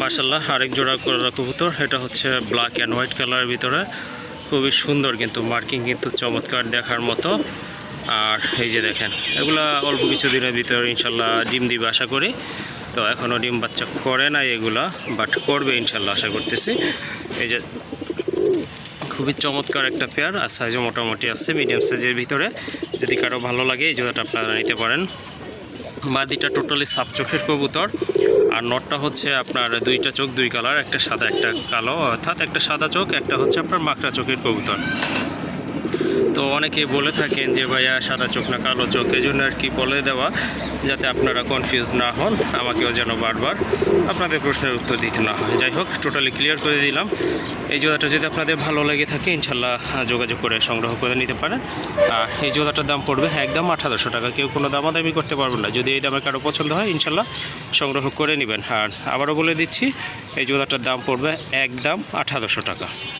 মাশাআল্লাহ, আরেক জোড়া কোরাল কবুতর। এটা হচ্ছে ব্ল্যাক অ্যান্ড হোয়াইট কালারের ভিতরে, খুবই সুন্দর কিন্তু মার্কিং কিন্তু চমৎকার দেখার মতো। আর এই যে দেখেন, এগুলা অল্প কিছু দিনের ভিতরে ইনশাল্লাহ ডিম দিবে আশা করি। তো এখনও ডিম বাচ্চা করে নাই এগুলা, বাট করবে ইনশাল্লাহ আশা করতেছি। এই যে খুবই চমৎকার একটা পেয়ার, আর সাইজও মোটামুটি আসছে মিডিয়াম সাইজের ভিতরে। যদি কারো ভালো লাগে এই জোড়াটা আপনারা নিতে পারেন। মাদিটা টোটালি সাপ চোখের কবুতর, আর নটটা হচ্ছে আপনার দুইটা চোখ দুই কালার, একটা সাদা একটা কালো, অর্থাৎ একটা সাদা চোখ, একটা হচ্ছে আপনার মাকড়া চোখের কবুতর। তো অনেকে বলে থাকেন যে ভাইয়া সাদা চোখ না কালো চোখ, এই জন্য আর কি বলে দেওয়া, যাতে আপনারা কনফিউজ না হন, আমাকেও যেন বারবার আপনাদের প্রশ্নের উত্তর দিতে না হয়। যাই হোক, টোটালি ক্লিয়ার করে দিলাম। এই জোড়াটা যদি আপনাদের ভালো লেগে থাকে ইনশাল্লাহ যোগাযোগ করে সংগ্রহ করে নিতে পারেন। আর এই জোড়াটার দাম পড়বে একদম 1800 টাকা। কেউ কোনো দামাদামি করতে পারবেন না। যদি এই দামে কারো পছন্দ হয় ইনশাল্লাহ সংগ্রহ করে নেবেন। আর আবারও বলে দিচ্ছি, এই জোড়াটার দাম পড়বে একদম 1800 টাকা।